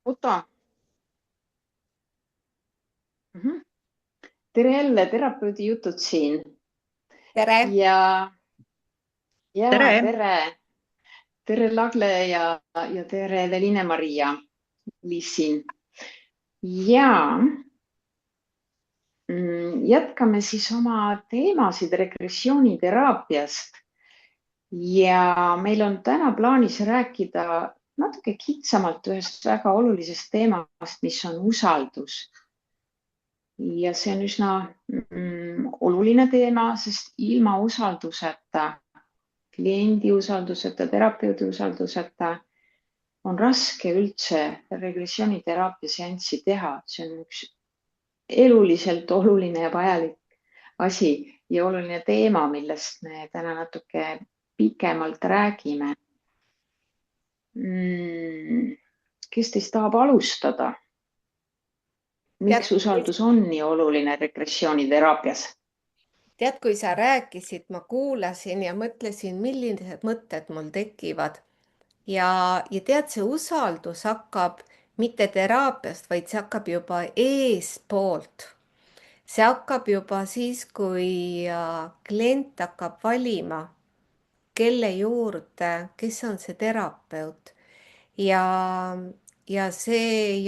Oota. Tere jälle, terapeudi jutud siin. Tere! Ja, ja Tere! tere. Tere Lagle ja tere Eveline-Maria. Liis siin. Ja jätkame siis oma teemasid regressiooniteraapiast. Ja meil on täna plaanis rääkida natuke kitsamalt ühest väga olulisest teemast, mis on usaldus. Ja see on üsna oluline teema, sest ilma usalduseta, kliendi usalduseta, terapeudi usalduseta on raske üldse regressiooniteraapia seanssi teha. See on üks eluliselt oluline ja vajalik asi ja oluline teema, millest me täna natuke pikemalt räägime. Kes teist tahab alustada? Tead, Miks usaldus on nii oluline regressiooniteraapias? tead, kui sa rääkisid, ma kuulasin ja mõtlesin, millised mõtted mul tekivad. Ja tead, see usaldus hakkab mitte teraapiast, vaid see hakkab juba eespoolt. See hakkab juba siis, kui klient hakkab valima, kelle juurde, kes on see terapeut. Ja, ja see ei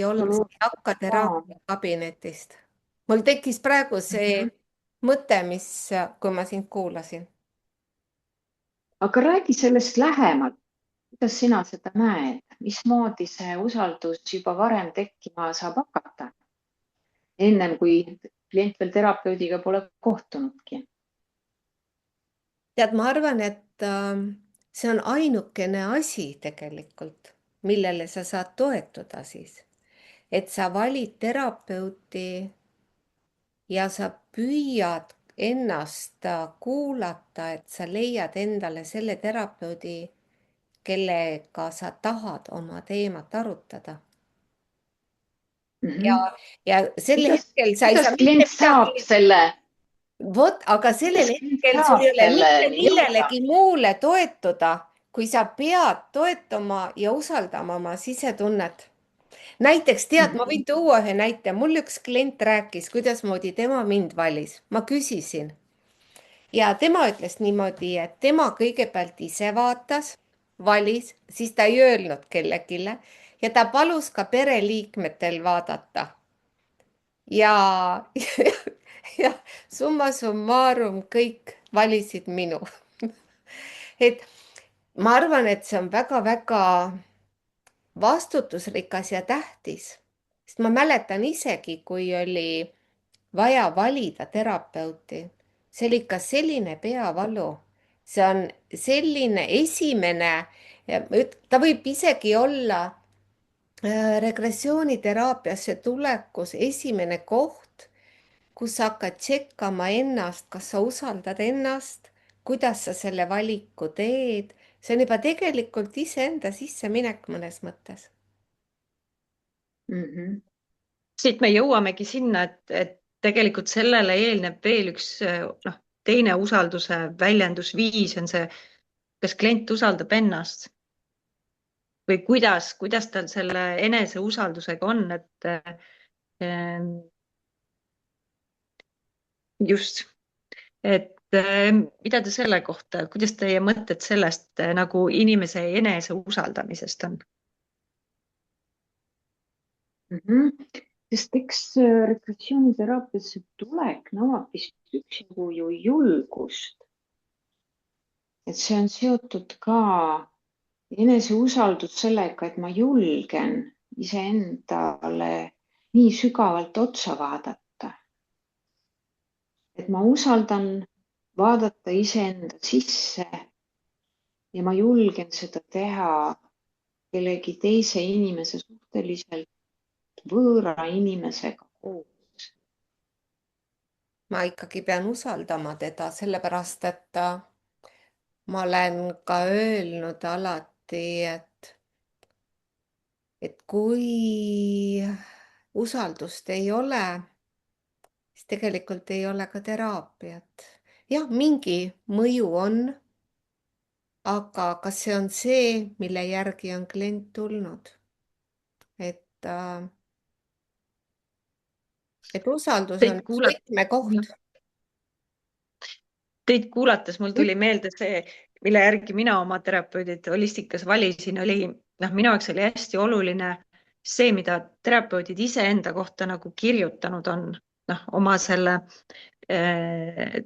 hakka teraapia kabinetist. Mul tekkis praegu see Mhm. mõte, kui ma sind kuulasin. Aga räägi sellest lähemalt. Kuidas sina seda näed? Mismoodi see usaldus juba varem tekkima saab hakata? Ennem kui klient veel terapeudiga pole kohtunudki. Tead, ma arvan, et see on ainukene asi tegelikult, millele sa saad toetuda siis. Et sa valid terapeuti ja sa püüad ennast kuulata, et sa leiad endale selle terapeudi, kellega sa tahad oma teemat arutada. Ja, Mhm. ja sel kuidas, hetkel sa ei kuidas saa mitte klient saab midagi, selle, vot, aga sellel kuidas klient hetkel sul saab ei ole mitte selleni jõuda? millelegi muule toetuda, kui sa pead toetuma ja usaldama oma sisetunnet. Näiteks tead, ma Mhm. võin tuua ühe näite. Mul üks klient rääkis, kuidasmoodi tema mind valis. Ma küsisin ja tema ütles niimoodi, et tema kõigepealt ise vaatas, valis, siis ta ei öelnud kellelegi ja ta palus ka pereliikmetel vaadata. Ja, ja summa summarum kõik valisid minu. Et ma arvan, et see on väga-väga vastutusrikas ja tähtis, sest ma mäletan isegi, kui oli vaja valida terapeuti, see oli ikka selline peavalu, see on selline esimene, ta võib isegi olla regressiooniteraapiasse tulekus esimene koht, kus sa hakkad tšekkama ennast, kas sa usaldad ennast, kuidas sa selle valiku teed. See on juba tegelikult iseenda sisseminek mõnes mõttes. Mhm. Siit me jõuamegi sinna, et tegelikult sellele eelneb veel üks teine usalduse väljendusviis on see, kas klient usaldab ennast või kuidas tal selle eneseusaldusega on, et just, mida te selle kohta, kuidas teie mõtted sellest nagu inimese enese usaldamisest on? Mhm. Sest eks regressiooniteraapiasse tulek nõuab vist üksjagu ju julgust. Et see on seotud ka eneseusaldus sellega, et ma julgen iseendale nii sügavalt otsa vaadata. Et ma usaldan vaadata iseenda sisse ja ma julgen seda teha kellegi teise inimese suhteliselt võõra inimesega koos. Ma ikkagi pean usaldama teda, sellepärast et ma olen ka öelnud alati, et kui usaldust ei ole, siis tegelikult ei ole ka teraapiat. Jah, mingi mõju on, aga kas see on see, mille järgi on klient tulnud? et usaldus on Teid üks kuulat- võtmekoht. Teid kuulates mul tuli meelde see, mille järgi mina oma terapeudid holistikas valisin, oli, minu jaoks oli hästi oluline see, mida terapeudid iseenda kohta nagu kirjutanud on, oma selle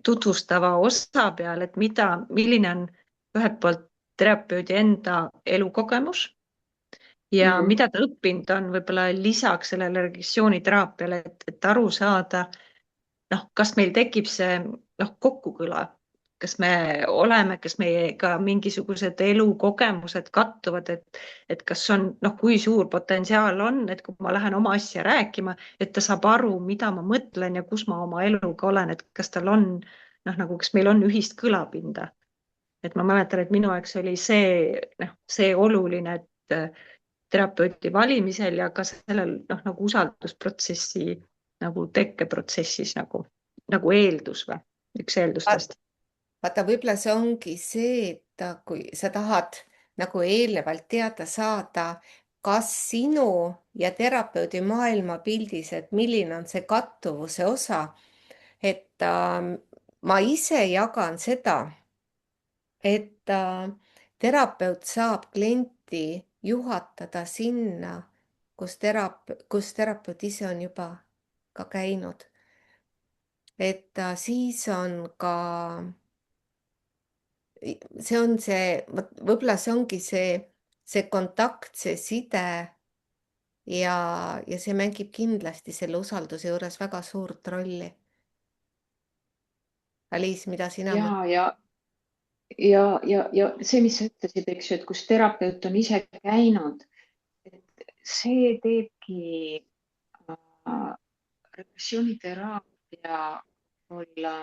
tutvustava osa peal, et milline on ühelt poolt terapeudi enda elukogemus ja mida ta õppinud on võib-olla lisaks sellele regressiooniteraapiale, et aru saada, kas meil tekib see kokkukõla, kas meiega mingisugused elukogemused kattuvad, et kas on, kui suur potentsiaal on, et kui ma lähen oma asja rääkima, et ta saab aru, mida ma mõtlen ja kus ma oma eluga olen, et kas tal on, kas meil on ühist kõlapinda. Et ma mäletan, et minu jaoks oli see oluline, et terapeudi valimisel ja ka sellel nagu usaldusprotsessi nagu tekkeprotsessis nagu eeldus või üks eeldustest. Vaata, võib-olla see ongi see, et kui sa tahad nagu eelnevalt teada saada, kas sinu ja terapeudi maailmapildis, et milline on see kattuvuse osa, et ma ise jagan seda, et terapeut saab klienti juhatada sinna, kus terapeut ise on juba ka käinud. Et siis on ka, võib-olla see ongi see kontakt, see side ja see mängib kindlasti selle usalduse juures väga suurt rolli. Aliis, mida sina mõtled? Ja see, mis sa ütlesid, eks ju, et kus terapeut on ise käinud, et see teebki regressiooniteraapia olla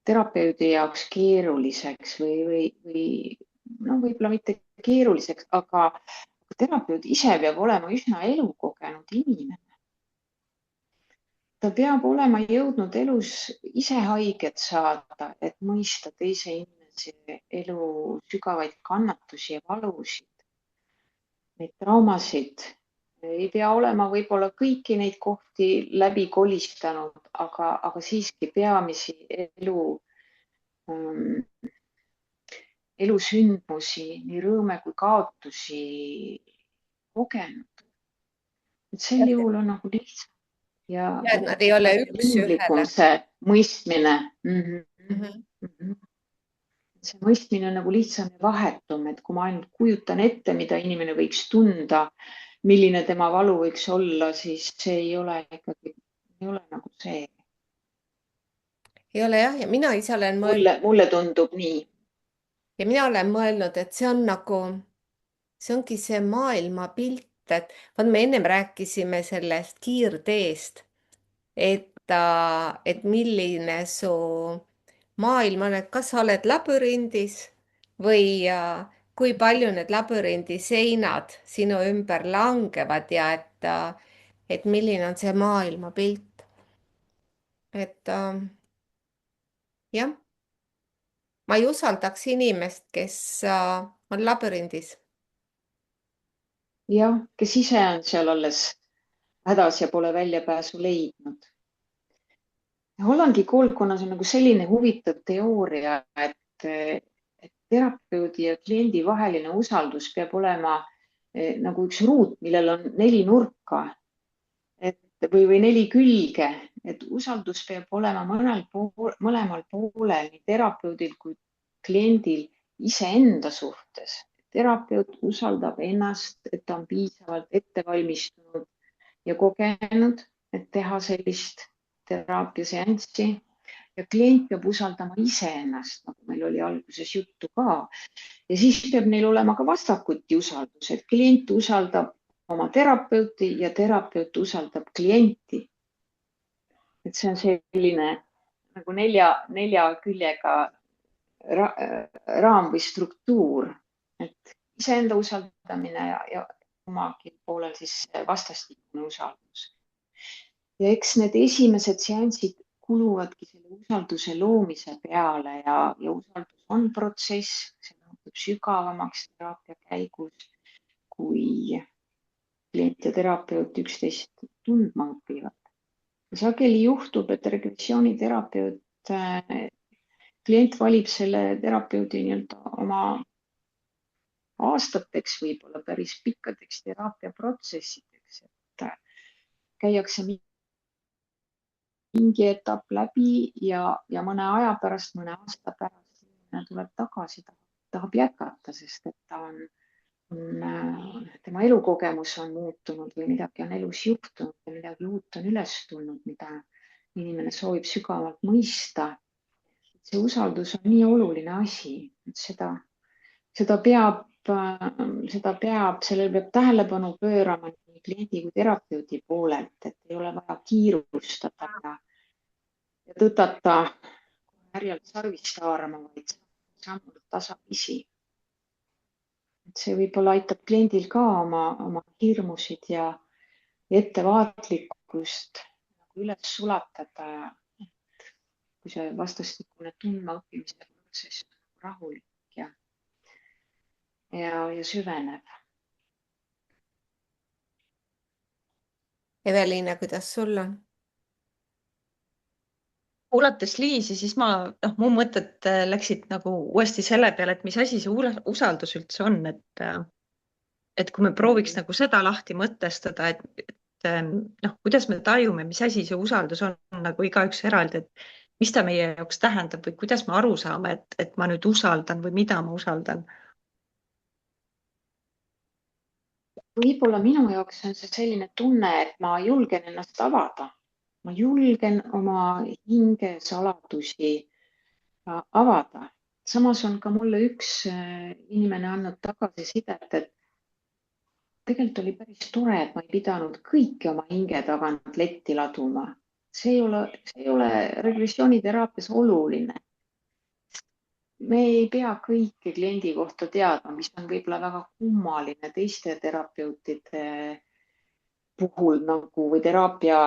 terapeudi jaoks keeruliseks või võib-olla mitte keeruliseks, aga terapeut ise peab olema üsna elukogenud inimene. Ta peab olema jõudnud elus ise haiget saada, et mõista teise inimese elu sügavaid kannatusi ja valusid, neid traumasid. Ei pea olema võib-olla kõiki neid kohti läbi kolistanud, aga siiski peamisi elusündmusi, nii rõõme kui kaotusi kogenud. Et sel juhul on nagu lihtsam. Ja nad ei ole üks ühele. See mõistmine. See mõistmine on nagu lihtsam ja vahetum, et kui ma ainult kujutan ette, mida inimene võiks tunda, milline tema valu võiks olla, siis see ei ole ikkagi, ei ole nagu see. Ei ole jah, ja mina ise olen mõelnud. Mulle tundub nii. Ja mina olen mõelnud, et see on nagu, see ongi see maailmapilt, et me ennem rääkisime sellest kiirteest, et milline su maailm on, et kas sa oled labürindis või kui palju need labürindi seinad sinu ümber langevad ja et milline on see maailmapilt. Et jah, ma ei usaldaks inimest, kes on labürindis. Jah, kes ise on seal alles hädas ja pole väljapääsu leidnud. Hollandi koolkonnas on nagu selline huvitav teooria, et terapeudi ja kliendi vaheline usaldus peab olema nagu üks ruut, millel on 4 nurka või 4 külge, et usaldus peab olema mõlemal poolel, nii terapeudil kui kliendil iseenda suhtes. Terapeut usaldab ennast, et ta on piisavalt ettevalmistunud ja kogenud, et teha sellist teraapiaseanssi ja klient peab usaldama iseennast, nagu meil oli alguses juttu ka. Ja siis peab neil olema ka vastakuti usaldus, et klient usaldab oma terapeuti ja terapeut usaldab klienti. Et see on selline nagu 4 küljega raam või struktuur, et iseenda usaldamine ja omagi poolel siis vastastikune usaldus. Ja eks need esimesed seansid kuluvadki selle usalduse loomise peale ja usaldus on protsess, see muutub sügavamaks teraapia käigus, kui klient ja terapeut üksteist tundma õpivad. Sageli juhtub, et regressiooniterapeut, klient valib selle terapeudi nii-öelda oma aastateks, võib-olla päris pikkadeks teraapiaprotsessideks, et käiakse mingi etapp läbi ja mõne aja pärast, mõne aasta pärast inimene tuleb tagasi, tahab jätkata, sest et tema elukogemus on muutunud või midagi on elus juhtunud ja midagi uut on üles tulnud, mida inimene soovib sügavalt mõista. See usaldus on nii oluline asi, et sellele peab tähelepanu pöörama nii kliendi kui terapeudi poolelt, et ei ole vaja kiirustada ja tõtata härjalt sarvist haarama, vaid sammud tasapisi. See võib-olla aitab kliendil ka oma hirmusid ja ettevaatlikkust üles sulatada, kui see vastastikune tundmaõppimise protsess on rahulik ja süveneb. Eveliina, kuidas sul on? Kuulates Liisi, siis mu mõtted läksid nagu uuesti selle peale, et mis asi see usaldus üldse on, et kui me prooviks nagu seda lahti mõtestada, et kuidas me tajume, mis asi see usaldus on nagu igaüks eraldi, et mis ta meie jaoks tähendab või kuidas me aru saame, et ma nüüd usaldan või mida ma usaldan. Võib-olla minu jaoks on see selline tunne, et ma julgen ennast avada. Ma julgen oma hinge saladusi avada. Samas on ka mulle üks inimene andnud tagasisidet, et tegelikult oli päris tore, et ma ei pidanud kõiki oma hinge tagant letti laduma. See ei ole regressiooniteraapias oluline. Me ei pea kõike kliendi kohta teadma, mis on võib-olla väga kummaline teiste terapeutide puhul nagu või teraapia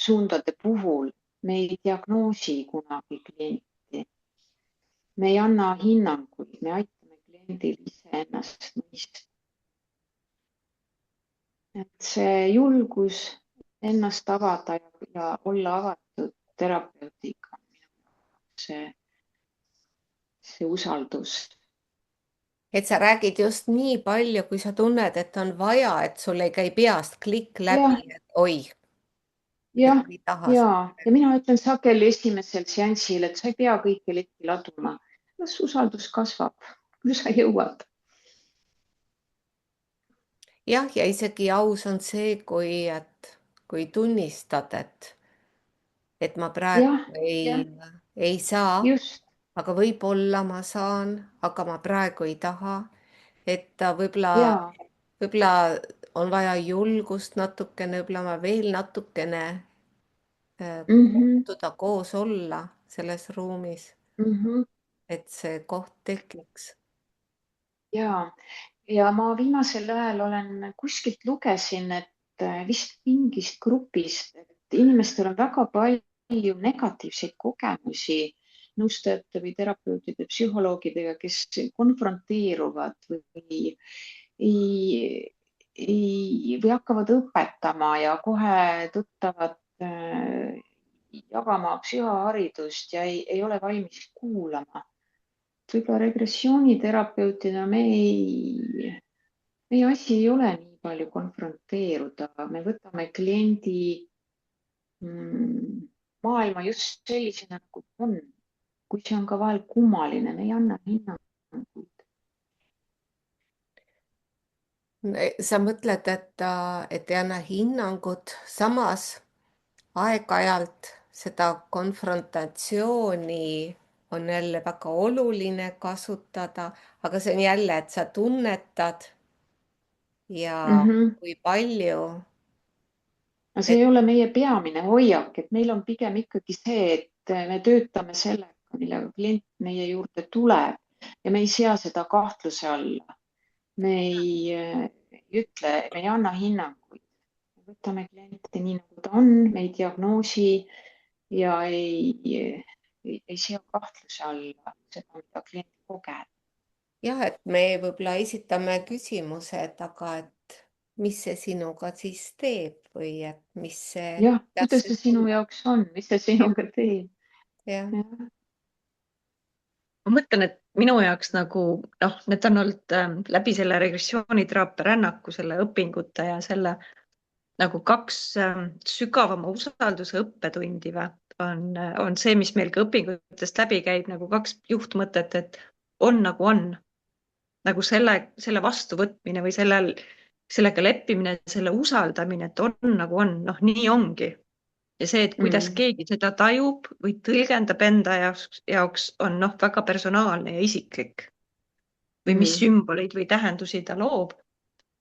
suundade puhul. Me ei diagnoosi kunagi klienti. Me ei anna hinnanguid, me aitame kliendil iseennast mõista. Et see julgus ennast avada ja olla avatud terapeudiga, see usaldus. Et sa räägid just nii palju, kui sa tunned, et on vaja, et sul ei käi peast klikk läbi, et oi. Ja mina ütlen sageli esimesel seansil, et sa ei pea kõike letti laduma. Las usaldus kasvab, kui sa jõuad. Jah, ja isegi aus on see, kui tunnistad, et ma praegu ei saa, aga võib-olla ma saan, aga ma praegu ei taha. Et võib-olla on vaja julgust natukene, võib-olla ma veel natukene kohtuda, koos olla selles ruumis, et see koht tekiks. Ja ma viimasel ajal olen kuskilt lugesin, et vist mingist grupist, et inimestel on väga palju negatiivseid kogemusi nõustajate või terapeutide, psühholoogidega, kes konfronteeruvad või hakkavad õpetama ja kohe tõttavad jagama psühhoharidust ja ei ole valmis kuulama. Võib-olla regressiooniterapeutina meie asi ei ole nii palju konfronteeruda. Me võtame kliendi maailma just sellisena, nagu on. Kui see on ka vahel kummaline, me ei anna hinnanguid. Sa mõtled, et ei anna hinnangut, samas aeg-ajalt seda konfrontatsiooni on jälle väga oluline kasutada, aga see on jälle, et sa tunnetad ja kui palju. See ei ole meie peamine hoiak, et meil on pigem ikkagi see, et me töötame sellega, millega klient meie juurde tuleb ja me ei sea seda kahtluse alla. Me ei ütle, me ei anna hinnanguid. Me võtame klienti nii, nagu ta on, me ei diagnoosi ja ei sea kahtluse alla seda, mida klient kogeb. jah, et me võib-olla esitame küsimused, aga et mis see sinuga siis teeb või et mis see, jah, kuidas kuidas see see sinu tunneb. jaoks on, mis see Jah, sinuga teeb? jah. Jah. ma mõtlen, et minu jaoks nagu need on olnud läbi selle regressiooniteraapia rännaku, selle õpingute ja selle nagu kaks sügavama usalduse õppetundi on see, mis meil ka õpingutest läbi käib, nagu kaks juhtmõtet, et on nagu on, nagu selle vastuvõtmine või sellega leppimine, selle usaldamine, et on nagu on, nii ongi. Ja see, et kuidas keegi seda tajub või tõlgendab enda jaoks on väga personaalne ja isiklik või mis sümboleid või tähendusi ta loob.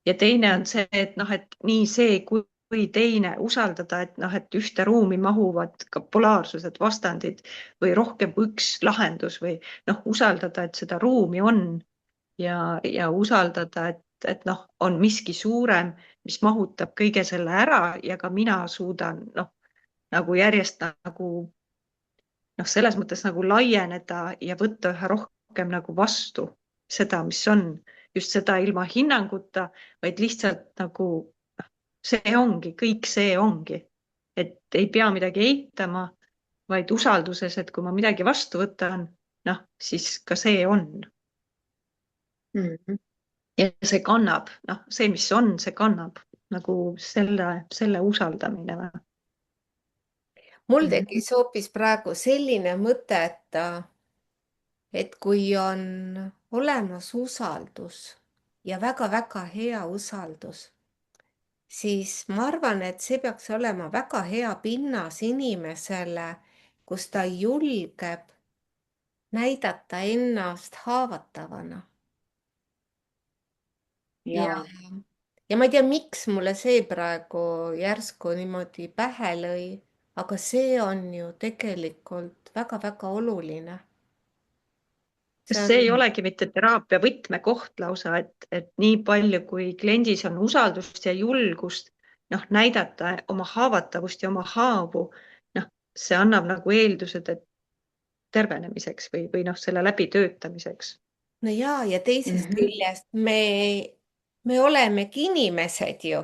Ja teine on see, et et nii see kui teine usaldada, et ühte ruumi mahuvad ka polaarsused, vastandid või rohkem kui üks lahendus või usaldada, et seda ruumi on ja usaldada, et on miski suurem, mis mahutab kõige selle ära ja ka mina suudan nagu järjest nagu selles mõttes nagu laieneda ja võtta üha rohkem nagu vastu seda, mis on just seda ilma hinnanguta, vaid lihtsalt nagu see ongi, kõik see ongi, et ei pea midagi eitama, vaid usalduses, et kui ma midagi vastu võtan, siis ka see on. Ja see kannab, see, mis on, see kannab nagu selle usaldamine või? Mul tekkis hoopis praegu selline mõte, et kui on olemas usaldus ja väga-väga hea usaldus, siis ma arvan, et see peaks olema väga hea pinnas inimesele, kus ta julgeb näidata ennast haavatavana. ja Ja ma ei tea, miks mulle see praegu järsku niimoodi pähe lõi, aga see on ju tegelikult väga-väga oluline. See Kas see ei on, olegi mitte teraapia võtmekoht lausa, et nii palju, kui kliendis on usaldust ja julgust näidata oma haavatavust ja oma haavu, see annab nagu eeldused, et tervenemiseks või selle läbitöötamiseks. no ja teisest küljest me olemegi inimesed ju,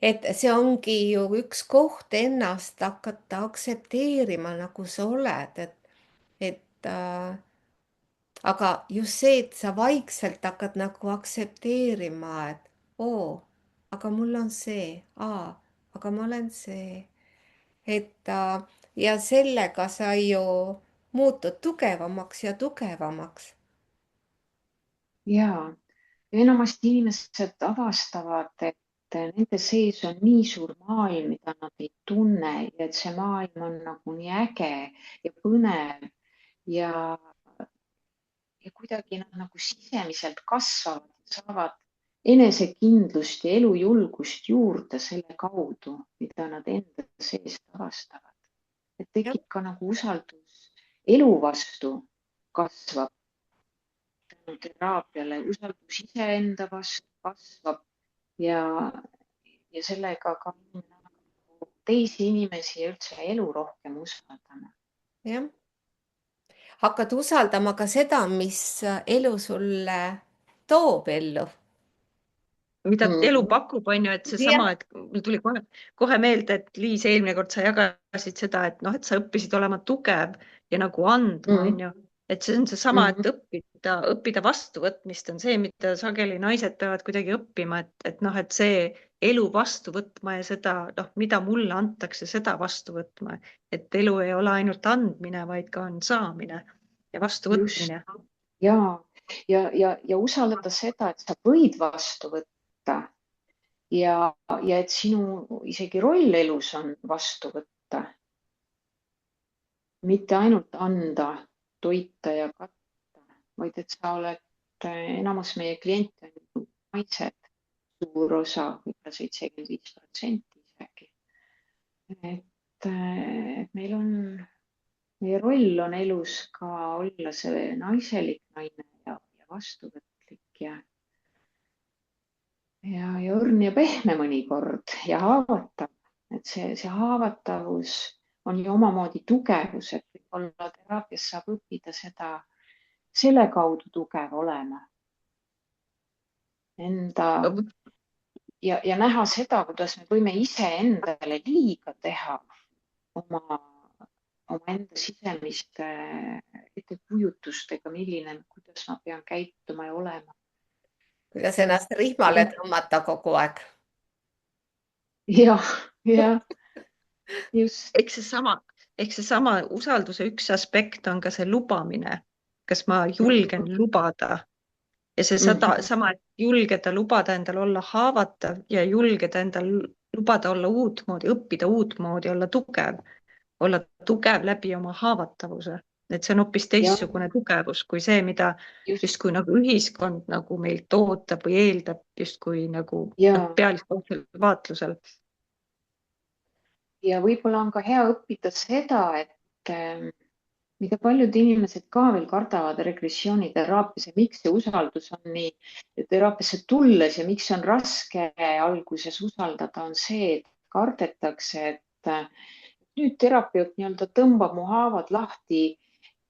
et see ongi ju üks koht ennast hakata aktsepteerima, nagu sa oled, et aga just see, et sa vaikselt hakkad nagu aktsepteerima, et oo, aga mul on see, aga ma olen see, et ja sellega sa ju muutud tugevamaks ja tugevamaks. ja enamasti inimesed avastavad, et nende sees on nii suur maailm, mida nad ei tunne ja et see maailm on nagu nii äge ja põnev ja kuidagi nad nagu sisemiselt kasvavad, saavad enesekindlust ja elujulgust juurde selle kaudu, mida nad enda seest avastavad. Et tekib ka nagu usaldus elu vastu kasvab tänu teraapiale, usaldus iseenda vastu kasvab ja sellega ka teisi inimesi ja üldse elu rohkem usaldama. jah, hakkad usaldama ka seda, mis elu sulle toob ellu. Mida elu pakub, on ju, et seesama, Jah. et mul tuli kohe meelde, et Liis, eelmine kord sa jagasid seda, et et sa õppisid olema tugev ja nagu andma, on ju, et see on seesama, et õppida vastuvõtmist on see, mida sageli naised peavad kuidagi õppima, et see elu vastu võtma ja seda, mida mulle antakse, seda vastu võtma, et elu ei ole ainult andmine, vaid ka on saamine ja vastuvõtmine. Ja usaldada seda, et sa võid vastu võtta ja et sinu isegi roll elus on vastu võtta. Mitte ainult anda, toita ja katta, vaid et sa oled, enamus meie kliente on naised, suur osa, võib-olla 75% isegi. Et meie roll on elus ka olla see naiselik naine ja vastuvõtlik ja õrn ja pehme mõnikord ja haavatav, et see haavatavus on ju omamoodi tugevus, et võib-olla teraapias saab õppida seda selle kaudu tugev olema, enda ja näha seda, kuidas me võime iseendale liiga teha omaenda sisemiste ettekujutustega, kuidas ma pean käituma ja olema. kuidas ennast rihmale tõmmata kogu aeg. jah, just. Eks seesama usalduse üks aspekt on ka see lubamine. Kas ma julgen lubada ja see sama, et julgeda lubada endal olla haavatav ja julgeda endal lubada olla uutmoodi, õppida uutmoodi, olla tugev läbi oma haavatavuse. Et see on hoopis teistsugune tugevus kui see, mida justkui nagu ühiskond nagu meilt ootab või eeldab justkui nagu pealiskaudsel vaatlusel. Ja võib-olla on ka hea õppida seda, et mida paljud inimesed ka veel kardavad regressiooniteraapias ja miks see usaldus on nii teraapiasse tulles ja miks on raske alguses usaldada, on see, et kardetakse, et nüüd terapeut nii-öelda tõmbab mu haavad lahti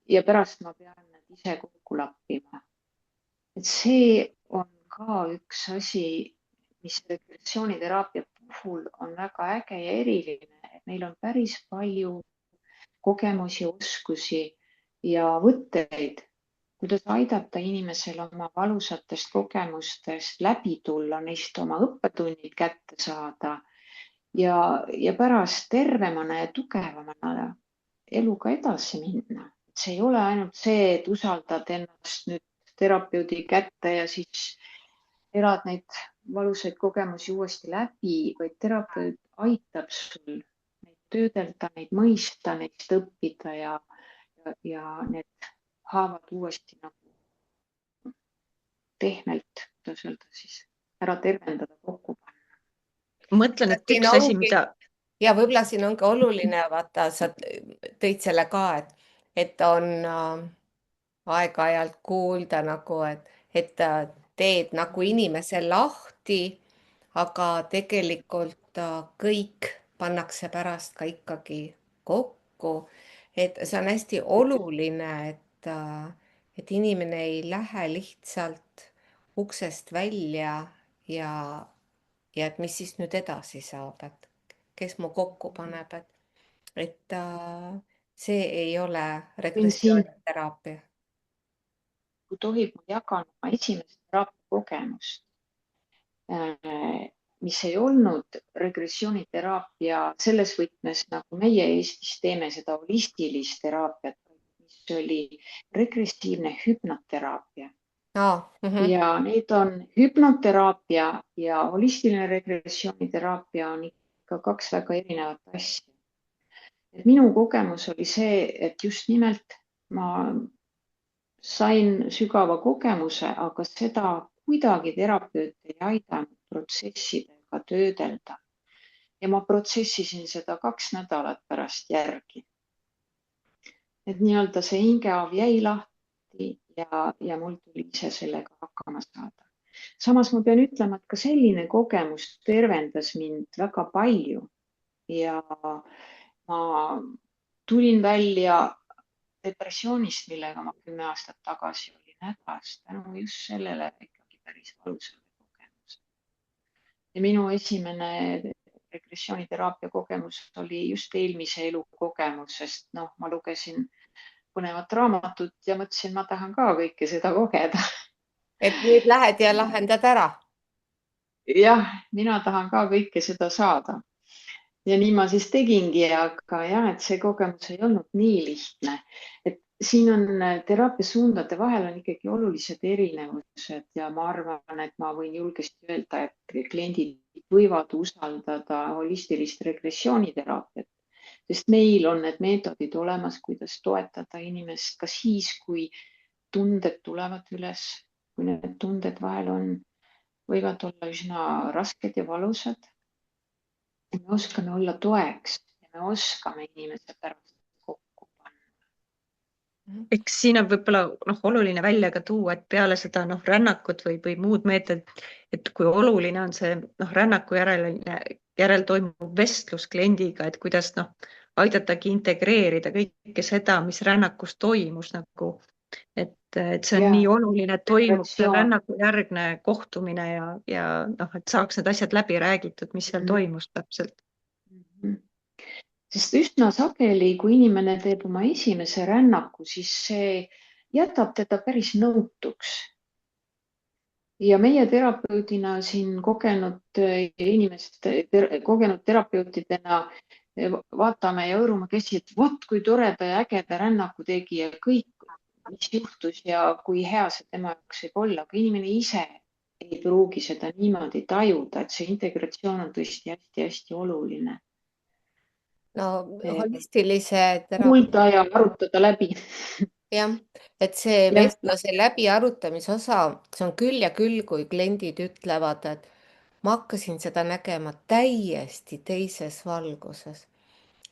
ja pärast ma pean need ise kokku lappima. Et see on ka üks asi, mis regressiooniteraapia puhul on väga äge ja eriline. Meil on päris palju kogemusi, oskusi ja võtteid, kuidas aidata inimesel oma valusatest kogemustest läbi tulla, neist oma õppetunnid kätte saada ja pärast tervemana ja tugevamana eluga edasi minna. See ei ole ainult see, et usaldad ennast nüüd terapeudi kätte ja siis elad neid valusaid kogemusi uuesti läbi, vaid terapeut aitab sul neid töödelda, neid mõista, neist õppida ja need haavad uuesti nagu pehmelt, kuidas öelda siis, ära tervendada, kokku panna. Mõtlen, et üks asi, mida... Ja võib-olla siin ongi oluline, vaata, sa tõid selle ka, et on aeg-ajalt kuulda nagu, et teed nagu inimese lahti, aga tegelikult kõik pannakse pärast ka ikkagi kokku. Et see on hästi oluline, et inimene ei lähe lihtsalt uksest välja ja et mis siis nüüd edasi saab, et kes mu kokku paneb, et see ei ole regressiooniteraapia. Kui tohib, ma jagan oma esimest teraapia kogemust, mis ei olnud regressiooniteraapia selles võtmes, nagu meie Eestis teeme seda holistilist teraapiat, mis oli regressiivne hüpnoteraapia. Ja need on hüpnoteraapia ja holistiline regressiooniteraapia on ikka kaks väga erinevat asja. Et minu kogemus oli see, et just nimelt ma sain sügava kogemuse, aga seda kuidagi terapeut ei aidanud protsessidega töödelda. Ja ma protsessisin seda 2 nädalat pärast järgi. Et nii-öelda see hingehaab jäi lahti ja mul tuli ise sellega hakkama saada. Samas ma pean ütlema, et ka selline kogemus tervendas mind väga palju ja ma tulin välja depressioonist, millega ma 10 aastat tagasi olin hädas, tänu just sellele ikkagi päris valusale kogemusele. Ja minu esimene regressiooniteraapia kogemus oli just eelmise elu kogemus, sest ma lugesin põnevat raamatut ja mõtlesin, ma tahan ka kõike seda kogeda. Et nüüd lähed ja lahendad ära? Jah, mina tahan ka kõike seda saada. Ja nii ma siis tegingi, aga et see kogemus ei olnud nii lihtne. Et siin on teraapiasuundade vahel on ikkagi olulised erinevused ja ma arvan, et ma võin julgesti öelda, et kliendid võivad usaldada holistilist regressiooniteraapiat, sest meil on need meetodid olemas, kuidas toetada inimest ka siis, kui tunded tulevad üles, kui need tunded vahel võivad olla üsna rasked ja valusad. Me oskame olla toeks ja me oskame inimese pärast kokku panna. Eks siin on võib-olla oluline välja ka tuua, et peale seda rännakut või muud meetodid, et kui oluline on see rännaku järel toimub vestlus kliendiga, et kuidas aidatagi integreerida kõike seda, mis rännakus toimus, et et see on ja nii oluline, et toimub see integratsioon. rännakujärgne kohtumine ja noh, et saaks need asjad läbi räägitud, mis seal toimus täpselt. Sest üsna sageli, kui inimene teeb oma esimese rännaku, siis see jätab teda päris nõutuks. Ja meie terapeudina siin kogenud terapeutidena vaatame ja hõõrume käsi, et vot kui toreda ja ägeda rännaku tegi ja kõik, mis juhtus ja kui hea see tema jaoks võib olla, aga inimene ise ei pruugi seda niimoodi tajuda, et see integratsioon on tõesti hästi-hästi oluline. no holistilise teraapia, kuulda ja arutada läbi. jah, et see vestluse läbiarutamise osa, see on küll ja küll, kui kliendid ütlevad, et ma hakkasin seda nägema täiesti teises valguses.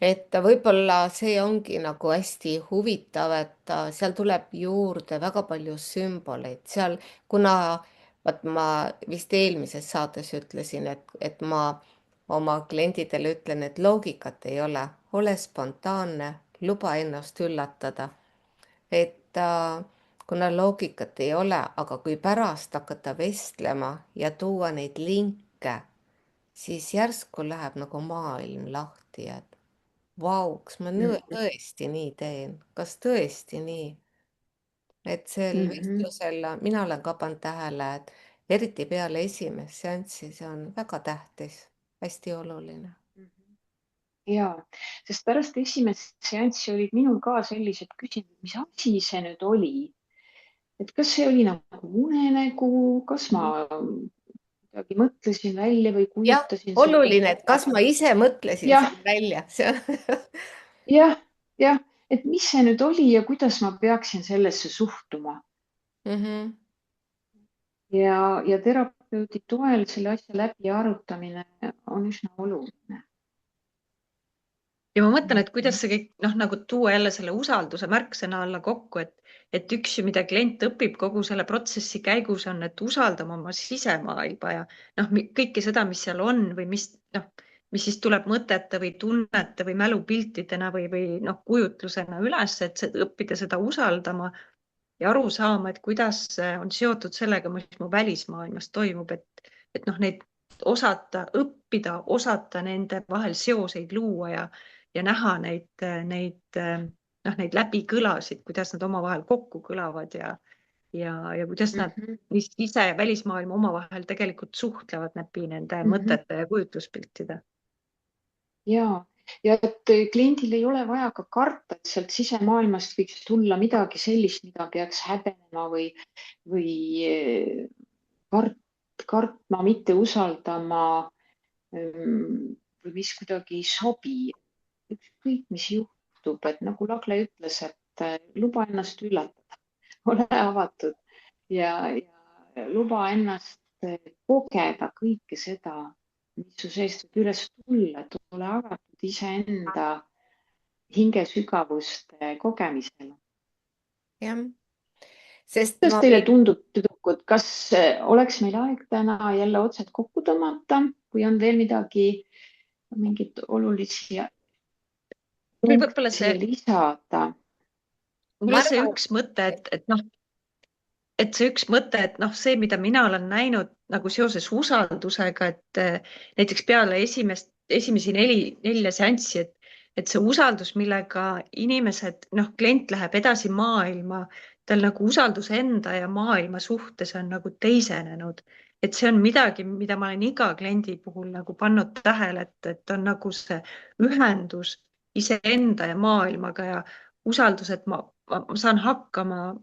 Et võib-olla see ongi nagu hästi huvitav, et seal tuleb juurde väga palju sümboleid seal, kuna vaat ma vist eelmises saates ütlesin, et ma oma kliendidele ütlen, et loogikat ei ole spontaanne, luba ennast üllatada. Et kuna loogikat ei ole, aga kui pärast hakata vestlema ja tuua neid linke, siis järsku läheb nagu maailm lahti, et vau, kas ma tõesti nii teen, kas tõesti nii? Et sel vestlusel mina olen ka pannud tähele, et eriti peale esimest seanssi, see on väga tähtis, hästi oluline. Ja, sest pärast esimest seanssi olid minul ka sellised küsimused, mis asi see nüüd oli? Et kas see oli nagu unenägu, kas ma midagi mõtlesin välja või Jah, kujutasin oluline, et kas ma ise mõtlesin jah, selle välja. jah, et mis see nüüd oli ja kuidas ma peaksin sellesse suhtuma. Ja terapeudi toel selle asja läbi arutamine on üsna oluline. Ja ma mõtlen, et kuidas see kõik, noh, nagu tuua jälle selle usalduse märksõna alla kokku, et üks, mida klient õpib kogu selle protsessi käigus, on, et usaldama oma sisemaailma ja noh, kõike seda, mis seal on või mis siis tuleb mõtete või tunnete või mälupiltidena või noh, kujutlusena üles, et õppida seda usaldama ja aru saama, et kuidas on seotud sellega, mis mu välismaailmas toimub, et noh, neid osata õppida, osata nende vahel seoseid luua ja näha neid läbikõlasid, kuidas nad omavahel kokku kõlavad ja kuidas nad ise ja välismaailm omavahel tegelikult suhtlevad läbi nende mõtete ja kujutluspiltide. Ja et kliendil ei ole vaja ka karta, et sealt sisemaailmast võiks tulla midagi sellist, mida peaks häbenema või kartma, mitte usaldama või mis kuidagi ei sobi. Ükskõik, mis juhtub, et nagu Lagle ütles, et luba ennast üllatada, ole avatud ja luba ennast kogeda kõike seda, mis su seest võib üles tulla, et ole avatud iseenda hingesügavuste kogemisele. Jah, sest kuidas teile tundub, tüdrukud, kas oleks meil aeg täna jälle otsad kokku tõmmata, kui on veel midagi, mingit olulisi Võib-olla see lisada? Võib-olla see üks mõte, et see, mida mina olen näinud nagu seoses usaldusega, et näiteks peale esimesi 4 seanssi, et see usaldus, millega inimesed, noh, klient läheb edasi maailma, tal nagu usaldus enda ja maailma suhtes on nagu teisenenud. Et see on midagi, mida ma olen iga kliendi puhul nagu pannud tähele, et on nagu see ühendus iseenda ja maailmaga ja usaldus, et ma saan hakkama,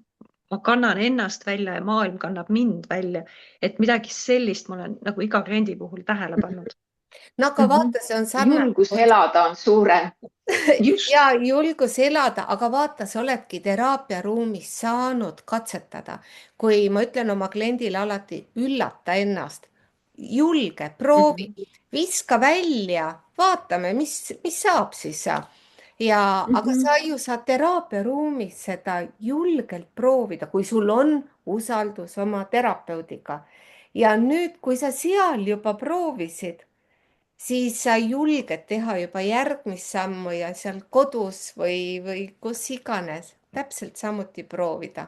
ma kannan ennast välja ja maailm kannab mind välja. Et midagi sellist ma olen nagu iga kliendi puhul tähele pannud. No aga vaata, see on sarnane. Julgus elada on suurem. Ja julgus elada, aga vaata, sa oledki teraapiaruumis saanud katsetada. Kui ma ütlen oma kliendile alati, üllata ennast, julge, proovi, viska välja, vaatame, mis saab siis. Aga sa ju saad teraapiaruumis seda julgelt proovida, kui sul on usaldus oma terapeudiga. Ja nüüd, kui sa seal juba proovisid, siis sa julged teha juba järgmist sammu ja seal kodus või kus iganes täpselt samuti proovida.